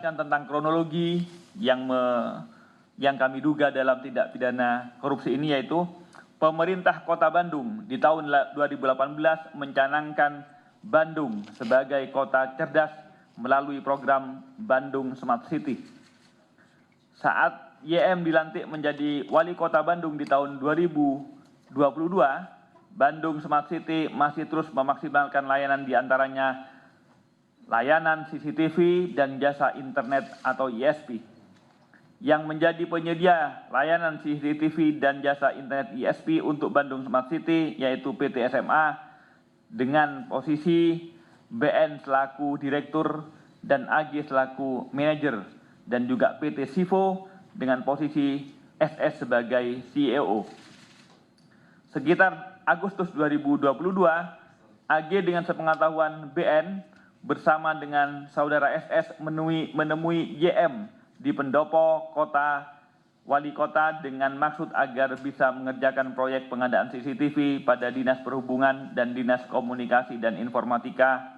Tentang kronologi yang kami duga dalam tindak pidana korupsi ini, yaitu pemerintah Kota Bandung di tahun 2018 mencanangkan Bandung sebagai kota cerdas melalui program Bandung Smart City. Saat YM dilantik menjadi wali kota Bandung di tahun 2022, Bandung Smart City masih terus memaksimalkan layanan, diantaranya layanan CCTV dan jasa internet atau ISP. Yang menjadi penyedia layanan CCTV dan jasa internet ISP untuk Bandung Smart City yaitu PT SMA dengan posisi BN selaku direktur dan AG selaku manajer, dan juga PT Sivo dengan posisi SS sebagai CEO. Sekitar Agustus 2022, AG dengan sepengetahuan BN bersama dengan saudara SS menemui YM di pendopo kota wali kota dengan maksud agar bisa mengerjakan proyek pengadaan CCTV pada Dinas Perhubungan dan Dinas Komunikasi dan Informatika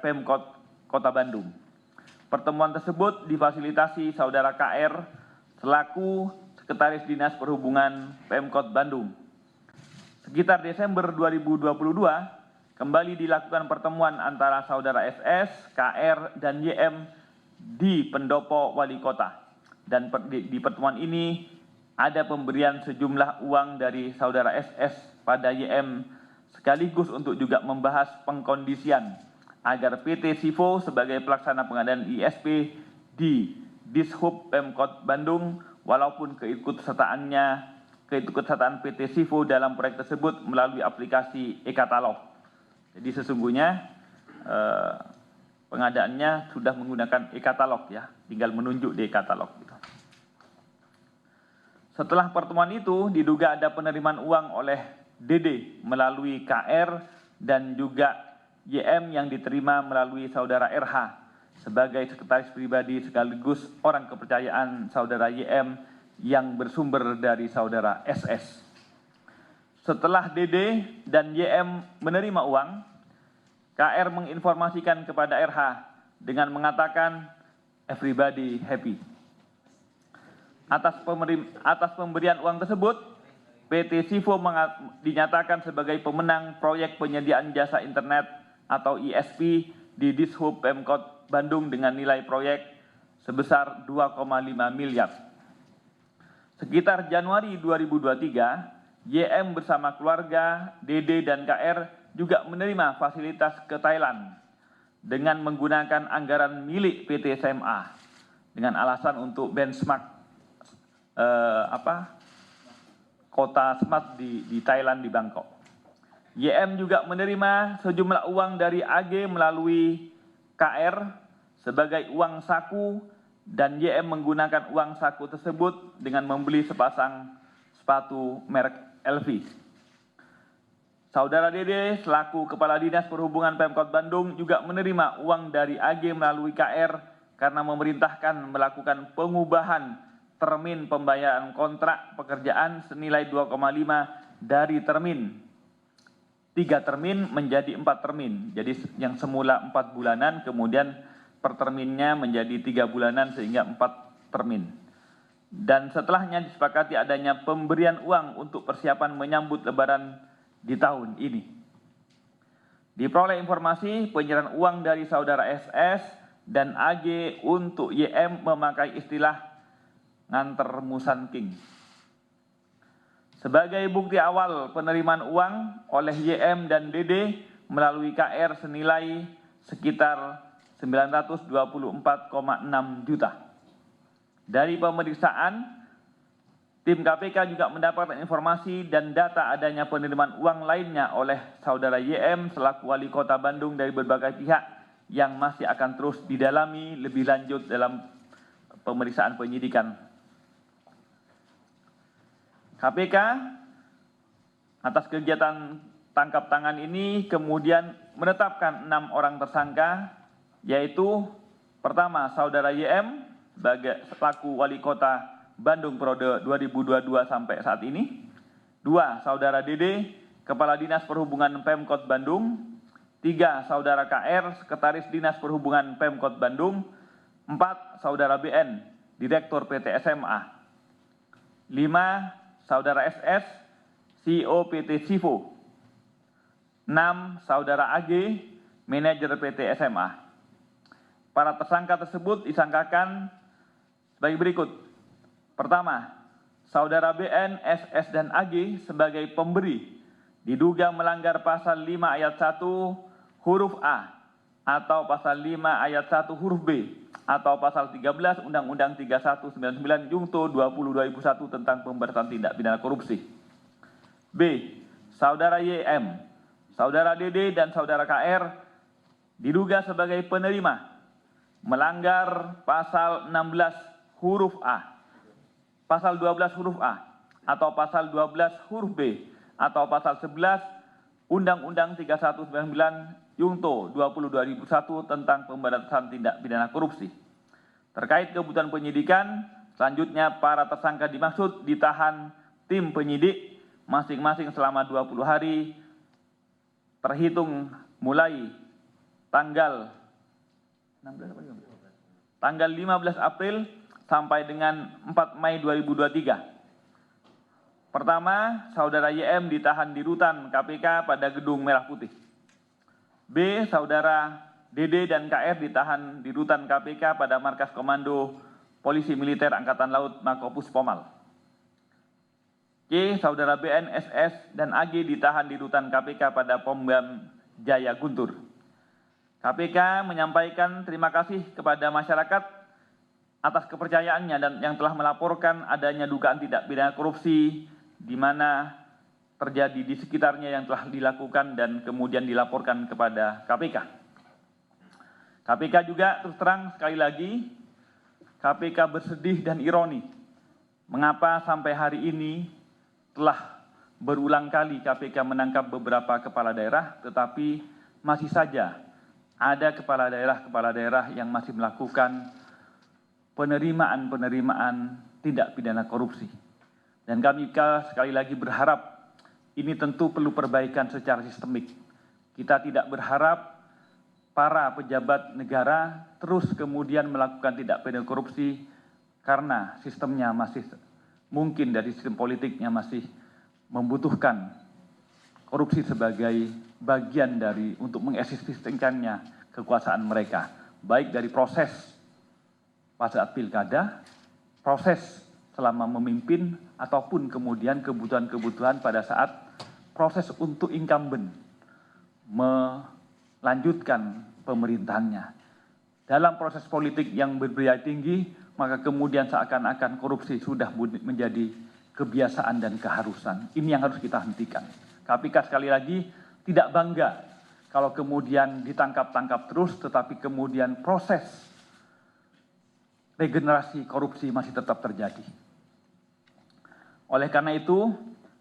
Pemkot Kota Bandung. Pertemuan tersebut difasilitasi saudara KR selaku Sekretaris Dinas Perhubungan Pemkot Bandung. Sekitar Desember 2022, kembali dilakukan pertemuan antara saudara SS, KR, dan YM di pendopo wali kota. Dan di pertemuan ini ada pemberian sejumlah uang dari saudara SS pada YM sekaligus untuk juga membahas pengkondisian agar PT Sivo sebagai pelaksana pengadaan ISP di Dishub Pemkot Bandung, walaupun keikutsertaan PT Sivo dalam proyek tersebut melalui aplikasi e-katalog. Jadi sesungguhnya pengadaannya sudah menggunakan e-katalog ya, tinggal menunjuk di e-katalog. Gitu. Setelah pertemuan itu diduga ada penerimaan uang oleh DD melalui KR dan juga YM yang diterima melalui saudara RH sebagai sekretaris pribadi sekaligus orang kepercayaan saudara YM yang bersumber dari saudara SS. Setelah DD dan YM menerima uang, KR menginformasikan kepada RH dengan mengatakan everybody happy. Atas pemberian uang tersebut, PT Sivo dinyatakan sebagai pemenang proyek penyediaan jasa internet atau ISP di Dishub Pemkot Bandung dengan nilai proyek sebesar 2,5 miliar. Sekitar Januari 2023, YM bersama keluarga, DD dan KR juga menerima fasilitas ke Thailand dengan menggunakan anggaran milik PT SMA dengan alasan untuk benchmark kota smart di Thailand, di Bangkok. YM juga menerima sejumlah uang dari AG melalui KR sebagai uang saku, dan YM menggunakan uang saku tersebut dengan membeli sepasang sepatu merek LV. Saudara Dede selaku Kepala Dinas Perhubungan Pemkot Bandung juga menerima uang dari AG melalui KR karena memerintahkan melakukan pengubahan termin pembayaran kontrak pekerjaan senilai 2,5 dari termin 3 termin menjadi 4 termin. Jadi yang semula 4 bulanan kemudian per terminnya menjadi 3 bulanan sehingga 4 termin. Dan setelahnya disepakati adanya pemberian uang untuk persiapan menyambut Lebaran di tahun ini. Diperoleh informasi penyerahan uang dari saudara SS dan AG untuk YM memakai istilah nganter musanking. Sebagai bukti awal penerimaan uang oleh YM dan DD melalui KR senilai sekitar 924,6 juta. Dari pemeriksaan, tim KPK juga mendapatkan informasi dan data adanya penerimaan uang lainnya oleh saudara YM selaku wali kota Bandung dari berbagai pihak yang masih akan terus didalami lebih lanjut dalam pemeriksaan penyidikan. KPK atas kegiatan tangkap tangan ini kemudian menetapkan 6 orang tersangka, yaitu pertama saudara YM sebagai selaku wali kota Bandung periode 2022 sampai saat ini. 2. Saudara Dede, Kepala Dinas Perhubungan Pemkot Bandung. 3. Saudara KR, Sekretaris Dinas Perhubungan Pemkot Bandung. 4. Saudara BN, Direktur PT SMA. 5. Saudara SS, CEO PT Sivo. 6. Saudara AG, Manajer PT SMA. Para tersangka tersebut disangkakan sebagai berikut. Pertama, Saudara BN, SS, dan AG sebagai pemberi diduga melanggar pasal 5 ayat 1 huruf A atau pasal 5 ayat 1 huruf B atau pasal 13 Undang-Undang 3199 Jungto 20/2001 tentang pemberantasan tindak pidana korupsi. B. Saudara YM, Saudara DD, dan Saudara KR diduga sebagai penerima melanggar pasal 16 huruf A, pasal 12 huruf A, atau pasal 12 huruf B, atau pasal 11 Undang-Undang 3199 Jungto 20/2001 tentang pemberantasan tindak pidana korupsi. Terkait kebutuhan penyidikan, selanjutnya para tersangka dimaksud ditahan tim penyidik masing-masing selama 20 hari terhitung mulai tanggal 15 April sampai dengan 4 Mei 2023. Pertama, Saudara YM ditahan di Rutan KPK pada Gedung Merah Putih. B. Saudara DD dan KR ditahan di Rutan KPK pada Markas Komando Polisi Militer Angkatan Laut Makopus Pomal. C. Saudara BN, SS, dan AG ditahan di Rutan KPK pada Pom-Bam Jaya Guntur. KPK menyampaikan terima kasih kepada masyarakat atas kepercayaannya dan yang telah melaporkan adanya dugaan tindak pidana korupsi di mana terjadi di sekitarnya yang telah dilakukan dan kemudian dilaporkan kepada KPK. KPK juga terus terang sekali lagi, KPK bersedih dan ironi mengapa sampai hari ini telah berulang kali KPK menangkap beberapa kepala daerah, tetapi masih saja ada kepala daerah yang masih melakukan penerimaan tindak pidana korupsi. Dan kami sekali lagi berharap ini tentu perlu perbaikan secara sistemik. Kita tidak berharap para pejabat negara terus kemudian melakukan tindak pidana korupsi karena sistemnya masih mungkin dari sistem politiknya masih membutuhkan korupsi sebagai bagian dari untuk mengeksistensikannya kekuasaan mereka, baik dari proses pada saat pilkada, proses selama memimpin, ataupun kemudian kebutuhan-kebutuhan pada saat proses untuk incumbent melanjutkan pemerintahannya. Dalam proses politik yang berbiaya tinggi, maka kemudian seakan-akan korupsi sudah menjadi kebiasaan dan keharusan. Ini yang harus kita hentikan. KPK sekali lagi tidak bangga kalau kemudian ditangkap-tangkap terus, tetapi kemudian proses regenerasi korupsi masih tetap terjadi. Oleh karena itu,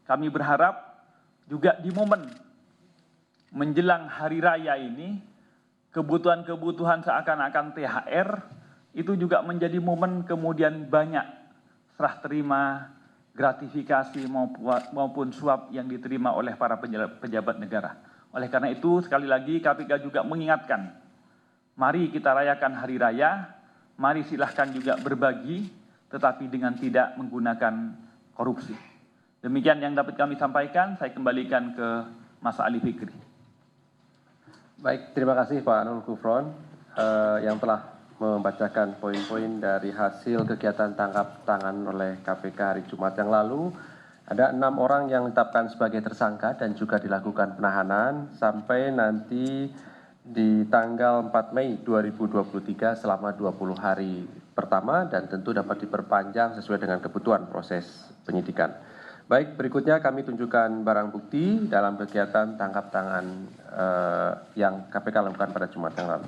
kami berharap juga di momen menjelang hari raya ini, kebutuhan-kebutuhan seakan-akan THR itu juga menjadi momen kemudian banyak serah terima, gratifikasi maupun suap yang diterima oleh para pejabat negara. Oleh karena itu, sekali lagi KPK juga mengingatkan, mari kita rayakan hari raya, mari silahkan juga berbagi, tetapi dengan tidak menggunakan korupsi. Demikian yang dapat kami sampaikan, saya kembalikan ke Mas Ali Fikri. Baik, terima kasih Pak Nul Gufron yang telah membacakan poin-poin dari hasil kegiatan tangkap tangan oleh KPK hari Jumat yang lalu. Ada 6 orang yang ditetapkan sebagai tersangka dan juga dilakukan penahanan sampai nanti di tanggal 4 Mei 2023 selama 20 hari pertama dan tentu dapat diperpanjang sesuai dengan kebutuhan proses penyidikan. Baik, berikutnya kami tunjukkan barang bukti dalam kegiatan tangkap tangan yang KPK lakukan pada Jumat yang lalu.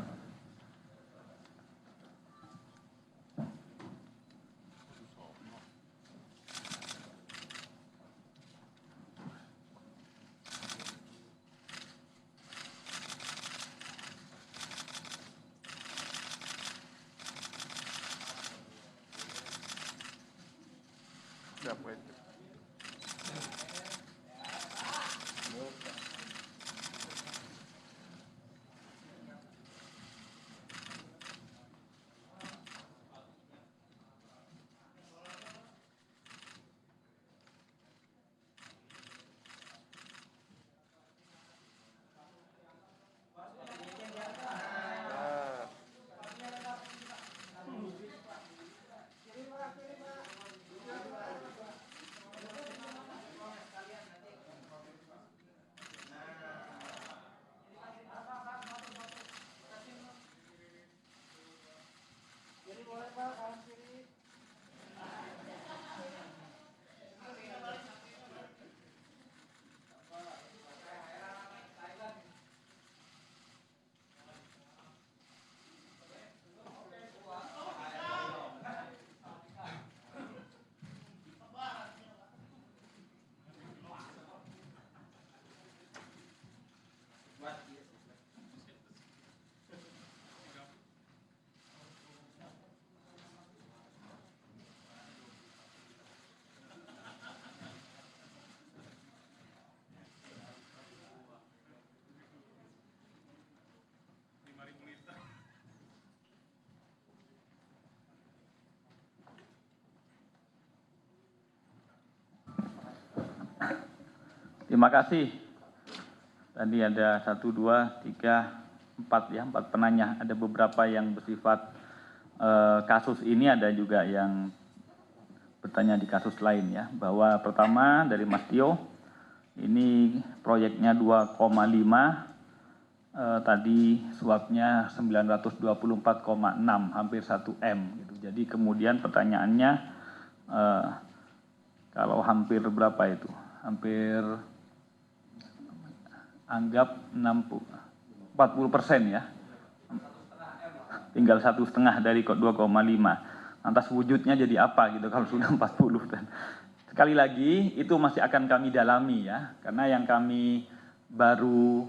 Terima kasih. Tadi ada 1, 2, 3, 4 ya, 4 penanya. Ada beberapa yang bersifat kasus ini, ada juga yang bertanya di kasus lain ya. Bahwa pertama dari Mas Tio, ini proyeknya 2,5, tadi suapnya 924,6, hampir 1 M. Gitu. Jadi kemudian pertanyaannya, kalau hampir berapa itu? Hampir anggap 40% ya, tinggal 1,5 dari 2,5. Lantas wujudnya jadi apa gitu kalau sudah 40. Dan sekali lagi itu masih akan kami dalami ya, karena yang kami baru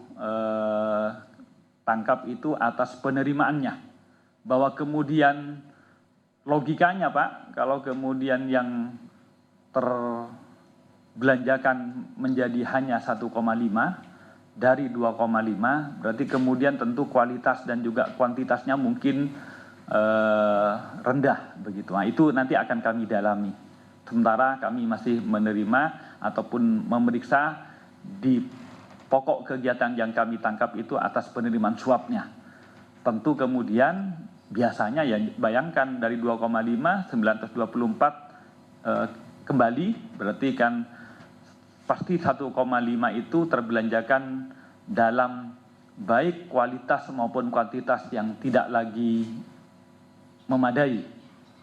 tangkap itu atas penerimaannya, bahwa kemudian logikanya Pak, kalau kemudian yang terbelanjakan menjadi hanya 1,5 dari 2,5, berarti kemudian tentu kualitas dan juga kuantitasnya mungkin rendah begitu. Nah, itu nanti akan kami dalami. Sementara kami masih menerima ataupun memeriksa di pokok kegiatan yang kami tangkap itu atas penerimaan suapnya. Tentu kemudian biasanya ya bayangkan dari 2,5 924 kembali, berarti kan pasti 1,5 itu terbelanjakan dalam baik kualitas maupun kuantitas yang tidak lagi memadai,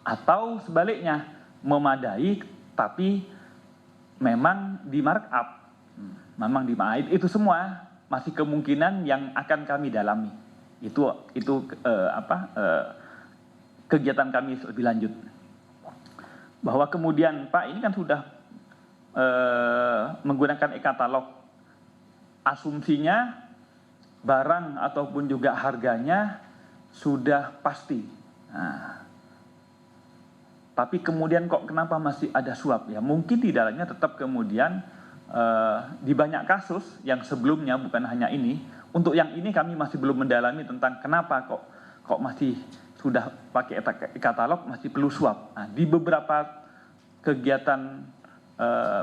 atau sebaliknya memadai tapi memang di markup, memang di itu semua masih kemungkinan yang akan kami dalami. Itu kegiatan kami lebih lanjut. Bahwa kemudian Pak ini kan sudah menggunakan e-katalog, asumsinya barang ataupun juga harganya sudah pasti. Nah, tapi kemudian kok kenapa masih ada suap ya? Mungkin di dalamnya tetap kemudian di banyak kasus yang sebelumnya, bukan hanya ini. Untuk yang ini kami masih belum mendalami tentang kenapa kok masih sudah pakai e-katalog masih perlu suap. Nah, di beberapa kegiatan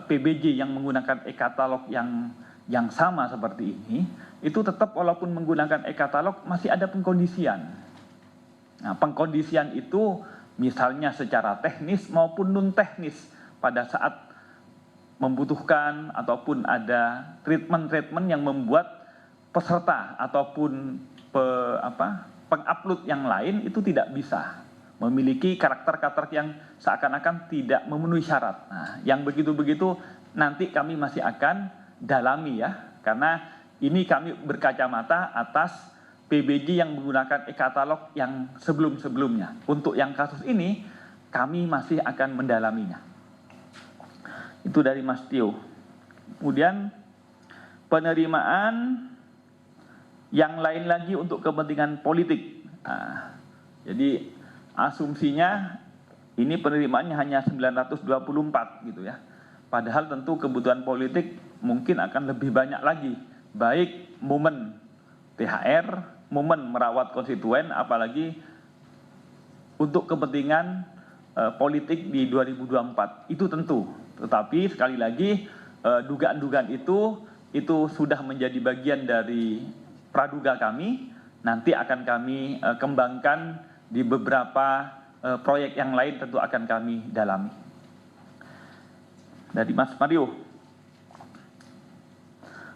PBJ yang menggunakan e-katalog yang sama seperti ini, itu tetap walaupun menggunakan e-katalog masih ada pengkondisian. Nah, pengkondisian itu misalnya secara teknis maupun non teknis pada saat membutuhkan ataupun ada treatment yang membuat peserta ataupun pengupload yang lain itu tidak bisa memiliki karakter-karakter yang seakan-akan tidak memenuhi syarat. Nah, yang begitu-begitu nanti kami masih akan dalami ya, karena ini kami berkacamata atas PBJ yang menggunakan e-katalog yang sebelum-sebelumnya. Untuk yang kasus ini kami masih akan mendalaminya. Itu dari Mas Tio. Kemudian penerimaan yang lain lagi untuk kepentingan politik. Nah, jadi asumsinya ini penerimaannya hanya 924 gitu ya. Padahal tentu kebutuhan politik mungkin akan lebih banyak lagi. Baik momen THR, momen merawat konstituen, apalagi untuk kepentingan politik di 2024. Itu tentu. Tetapi sekali lagi dugaan-dugaan itu sudah menjadi bagian dari praduga kami. Nanti akan kami kembangkan di beberapa proyek yang lain, tentu akan kami dalami. Dari Mas Mario,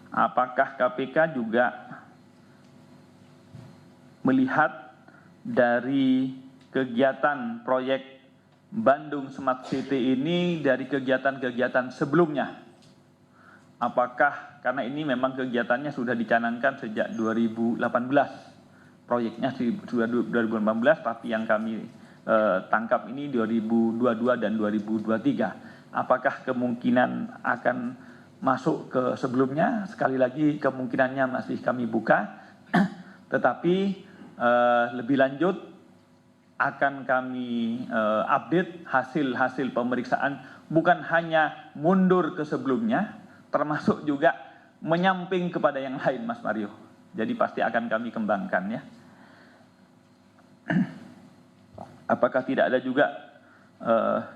apakah KPK juga melihat dari kegiatan proyek Bandung Smart City ini dari kegiatan-kegiatan sebelumnya. Apakah karena ini memang kegiatannya sudah dicanangkan sejak 2018, proyeknya sudah 2018, tapi yang kami tangkap ini 2022 dan 2023. Apakah kemungkinan akan masuk ke sebelumnya? Sekali lagi kemungkinannya masih kami buka, tetapi lebih lanjut akan kami update hasil-hasil pemeriksaan, bukan hanya mundur ke sebelumnya, termasuk juga menyamping kepada yang lain, Mas Mario. Jadi pasti akan kami kembangkan ya. Apakah tidak ada juga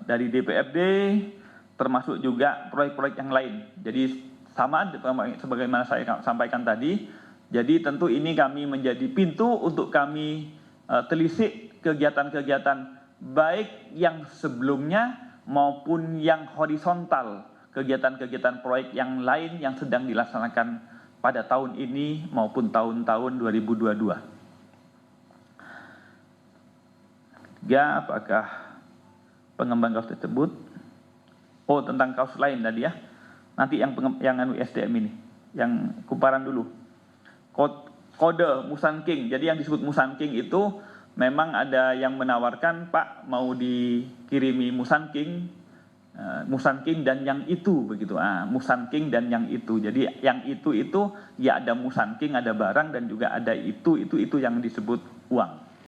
dari DPRD, termasuk juga proyek-proyek yang lain. Jadi sama sebagaimana saya sampaikan tadi, jadi tentu ini kami menjadi pintu untuk kami telisik kegiatan-kegiatan baik yang sebelumnya maupun yang horizontal, kegiatan-kegiatan proyek yang lain yang sedang dilaksanakan pada tahun ini maupun tahun-tahun 2022. Tiga, apakah pengembang kasus tersebut? Oh, tentang kasus lain tadi ya. Nanti yang SDM ini, yang kumparan dulu. Kode Musang King. Jadi yang disebut Musang King itu memang ada yang menawarkan, Pak mau dikirimi Musang King dan yang itu begitu. Musang King dan yang itu. Jadi yang itu ya ada Musang King, ada barang dan juga ada itu yang disebut uang.